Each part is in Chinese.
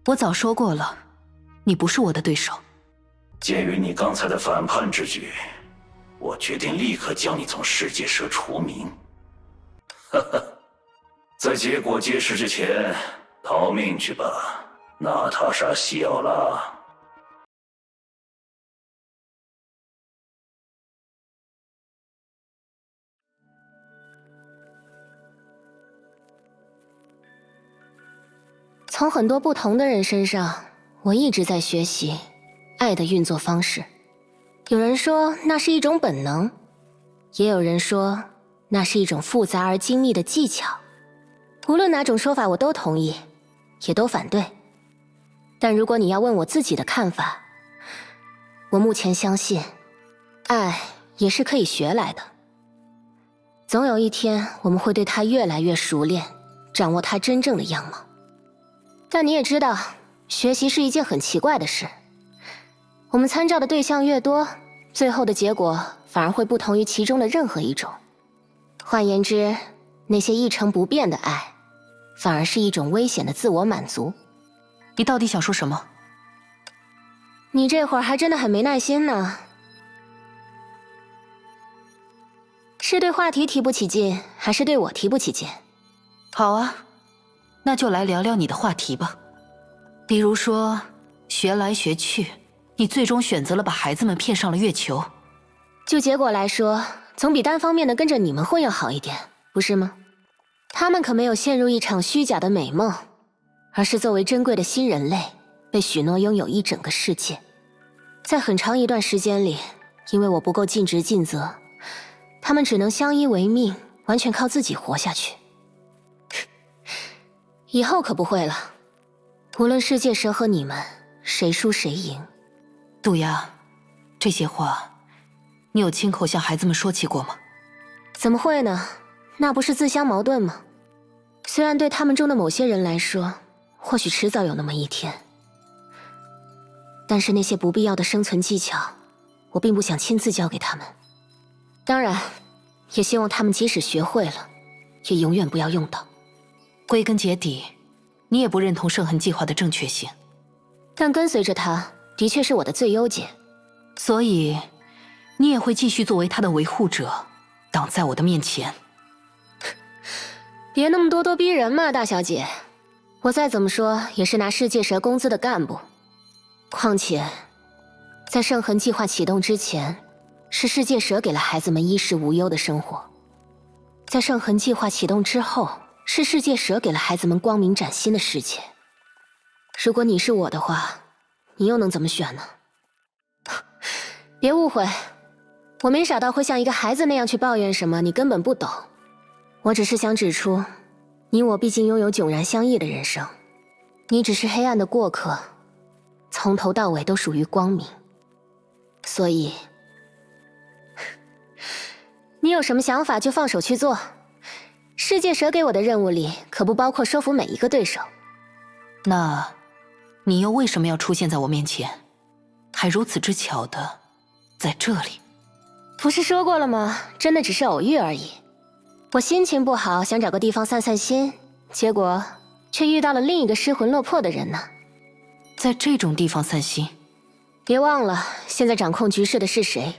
我早说过了，你不是我的对手。鉴于你刚才的反叛之举，我决定立刻将你从世界蛇除名。哈哈，在结果揭示之前，逃命去吧，娜塔莎·希奥拉。从很多不同的人身上，我一直在学习爱的运作方式。有人说那是一种本能，也有人说那是一种复杂而精密的技巧。无论哪种说法我都同意，也都反对。但如果你要问我自己的看法，我目前相信爱也是可以学来的。总有一天我们会对它越来越熟练，掌握它真正的样貌。但你也知道，学习是一件很奇怪的事。我们参照的对象越多，最后的结果反而会不同于其中的任何一种。换言之，那些一成不变的爱，反而是一种危险的自我满足。你到底想说什么？你这会儿还真的很没耐心呢。是对话题提不起劲，还是对我提不起劲？好啊，那就来聊聊你的话题吧。比如说，学来学去，你最终选择了把孩子们骗上了月球。就结果来说，总比单方面的跟着你们混要好一点，不是吗？他们可没有陷入一场虚假的美梦，而是作为珍贵的新人类，被许诺拥有一整个世界。在很长一段时间里，因为我不够尽职尽责，他们只能相依为命，完全靠自己活下去。以后可不会了，无论世界蛇和你们谁输谁赢。杜鸦，这些话你有亲口向孩子们说起过吗？怎么会呢？那不是自相矛盾吗？虽然对他们中的某些人来说，或许迟早有那么一天，但是那些不必要的生存技巧，我并不想亲自教给他们。当然，也希望他们即使学会了，也永远不要用到。归根结底，你也不认同圣痕计划的正确性，但跟随着他，的确是我的最优解。所以，你也会继续作为他的维护者，挡在我的面前。别那么咄咄逼人嘛，大小姐。我再怎么说也是拿世界蛇工资的干部。况且，在圣痕计划启动之前，是世界蛇给了孩子们衣食无忧的生活；在圣痕计划启动之后，是世界蛇给了孩子们光明崭新的世界。如果你是我的话，你又能怎么选呢？别误会，我没傻到会像一个孩子那样去抱怨什么你根本不懂。我只是想指出，你我毕竟拥有迥然相异的人生，你只是黑暗的过客，从头到尾都属于光明。所以，你有什么想法就放手去做。世界蛇给我的任务里可不包括说服每一个对手。那，你又为什么要出现在我面前，还如此之巧的在这里？不是说过了吗？真的只是偶遇而已。我心情不好，想找个地方散散心，结果却遇到了另一个失魂落魄的人呢。在这种地方散心？别忘了，现在掌控局势的是谁。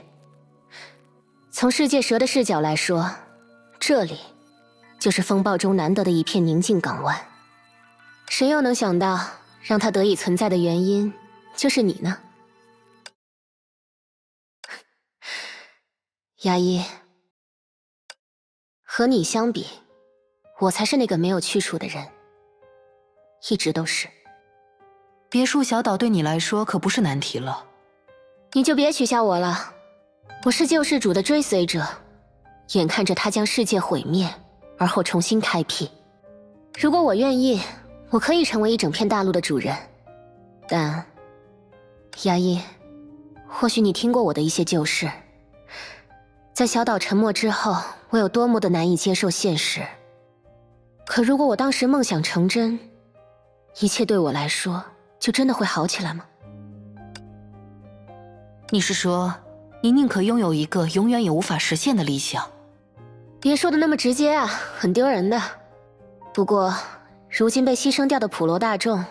从世界蛇的视角来说，这里就是风暴中难得的一片宁静港湾。谁又能想到，让它得以存在的原因，就是你呢？牙医，和你相比，我才是那个没有去处的人，一直都是。别墅小岛对你来说可不是难题了。你就别取笑我了，我是救世主的追随者，眼看着他将世界毁灭，而后重新开辟。如果我愿意，我可以成为一整片大陆的主人。但，牙医，或许你听过我的一些旧事。在小岛沉没之后，我有多么的难以接受现实。可如果我当时梦想成真，一切对我来说就真的会好起来吗？你是说，你宁可拥有一个永远也无法实现的理想？别说的那么直接啊，很丢人的。不过，如今被牺牲掉的普罗大众，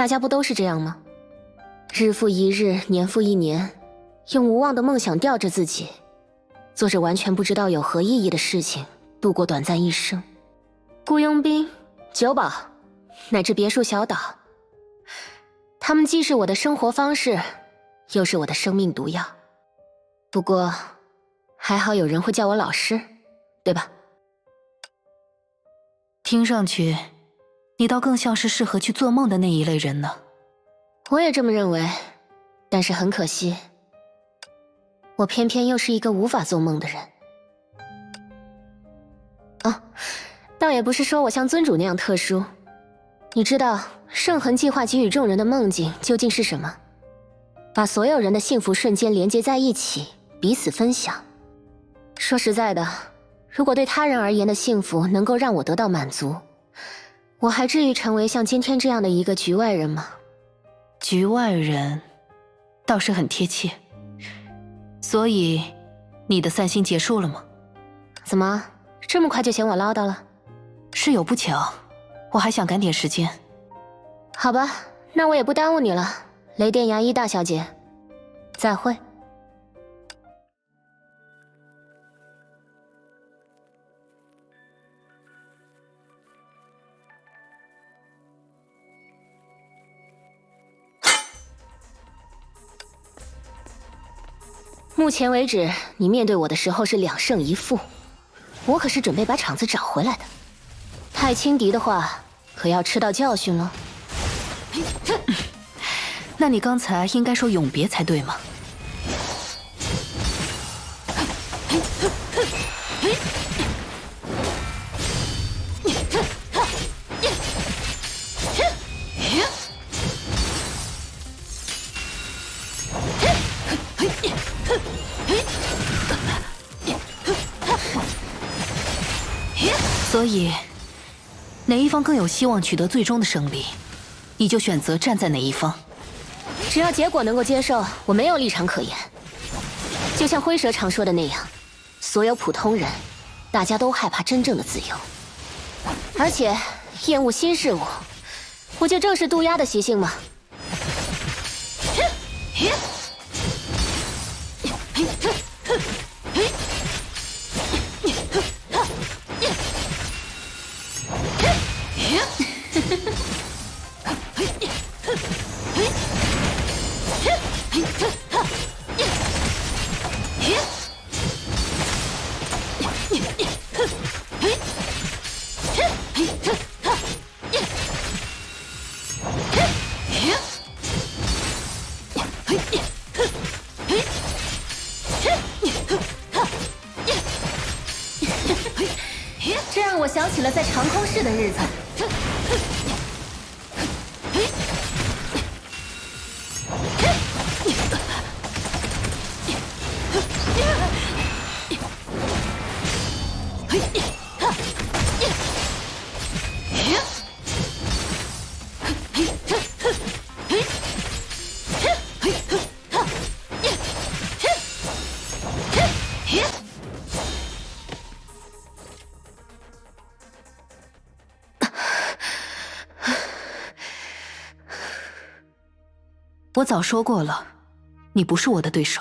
大家不都是这样吗？日复一日，年复一年，用无望的梦想吊着自己，做着完全不知道有何意义的事情，度过短暂一生。雇佣兵、酒保，乃至别墅小岛，他们既是我的生活方式，又是我的生命毒药。不过，还好有人会叫我老师，对吧？听上去，你倒更像是适合去做梦的那一类人呢。我也这么认为，但是很可惜，我偏偏又是一个无法做梦的人。啊，倒也不是说我像尊主那样特殊。你知道圣痕计划给予众人的梦境究竟是什么？把所有人的幸福瞬间连接在一起，彼此分享。说实在的，如果对他人而言的幸福能够让我得到满足，我还至于成为像今天这样的一个局外人吗？局外人，倒是很贴切。所以，你的散心结束了吗？怎么，这么快就嫌我唠叨了？是有不巧，我还想赶点时间。好吧，那我也不耽误你了，雷电牙医大小姐，再会。目前为止，你面对我的时候是2胜1负，我可是准备把场子找回来的。太轻敌的话，可要吃到教训了。那你刚才应该说永别才对吗？所以，哪一方更有希望取得最终的胜利，你就选择站在哪一方。只要结果能够接受，我没有立场可言。就像灰蛇常说的那样，所有普通人，大家都害怕真正的自由，而且厌恶新事物，不就正是渡鸦的习性吗？这让我想起了在长空室的日子。我早说过了，你不是我的对手。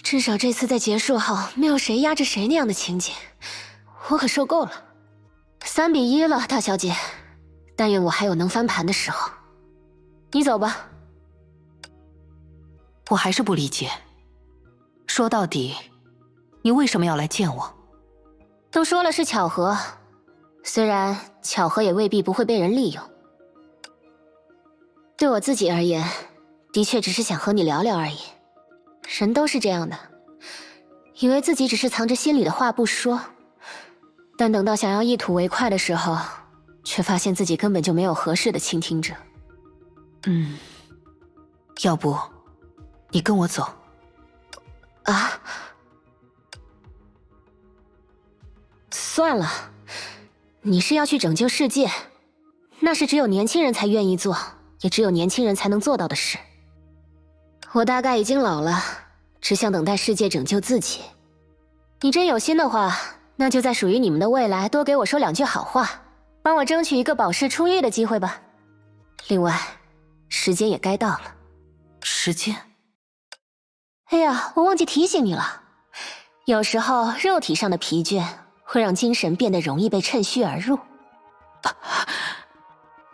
至少这次在结束后，没有谁压着谁那样的情景，我可受够了。3比1了，大小姐，但愿我还有能翻盘的时候。你走吧。我还是不理解，说到底，你为什么要来见我？都说了是巧合，虽然巧合也未必不会被人利用。对我自己而言，的确只是想和你聊聊而已。人都是这样的，以为自己只是藏着心里的话不说，但等到想要一吐为快的时候，却发现自己根本就没有合适的倾听者。要不，你跟我走。啊？算了，你是要去拯救世界，那是只有年轻人才愿意做，也只有年轻人才能做到的事。我大概已经老了，只想等待世界拯救自己。你真有心的话，那就在属于你们的未来多给我说2句好话，帮我争取一个保释出狱的机会吧。另外，时间也该到了。时间？哎呀，我忘记提醒你了，有时候肉体上的疲倦会让精神变得容易被趁虚而入。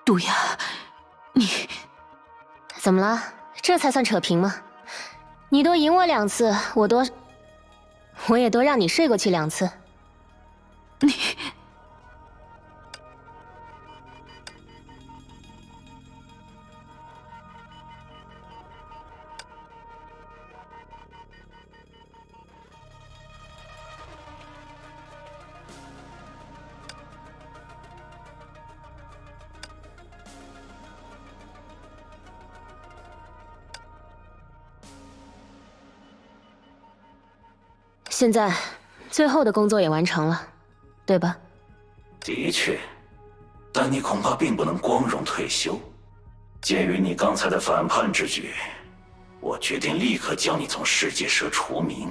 杜雅，你怎么了？这才算扯平吗？你多赢我2次，我也多让你睡过去2次。你现在，最后的工作也完成了，对吧？的确，但你恐怕并不能光荣退休。鉴于你刚才的反叛之举，我决定立刻将你从世界社除名。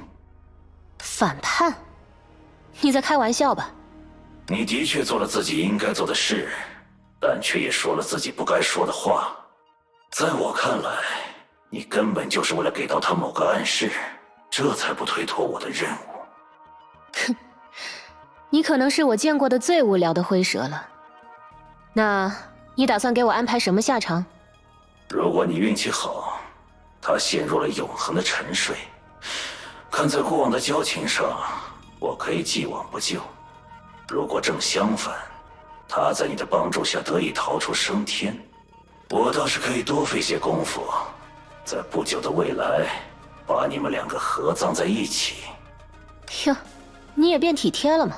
反叛？你在开玩笑吧？你的确做了自己应该做的事，但却也说了自己不该说的话。在我看来，你根本就是为了给到他某个暗示，这才不推脱我的任务。哼，你可能是我见过的最无聊的灰蛇了。那你打算给我安排什么下场？如果你运气好，他陷入了永恒的沉睡，看在过往的交情上，我可以既往不咎。如果正相反，他在你的帮助下得以逃出升天，我倒是可以多费些功夫，在不久的未来把你们2个合葬在一起。哟，你也变体贴了吗？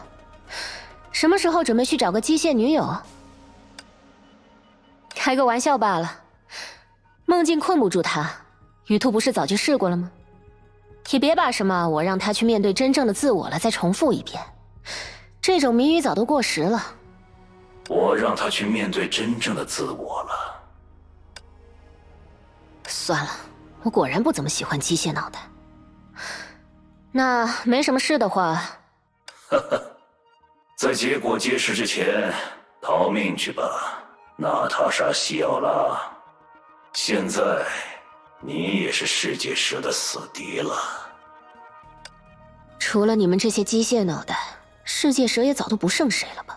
什么时候准备去找个机械女友？开个玩笑罢了。梦境困不住他，鱼兔不是早就试过了吗？也别把什么我让他去面对真正的自我了再重复一遍，这种谜语早都过时了。我让他去面对真正的自我了。算了，我果然不怎么喜欢机械脑袋。那没什么事的话，哈哈，在结果揭示之前，逃命去吧，娜塔莎·西奥拉。现在，你也是世界蛇的死敌了。除了你们这些机械脑袋，世界蛇也早都不剩谁了吧？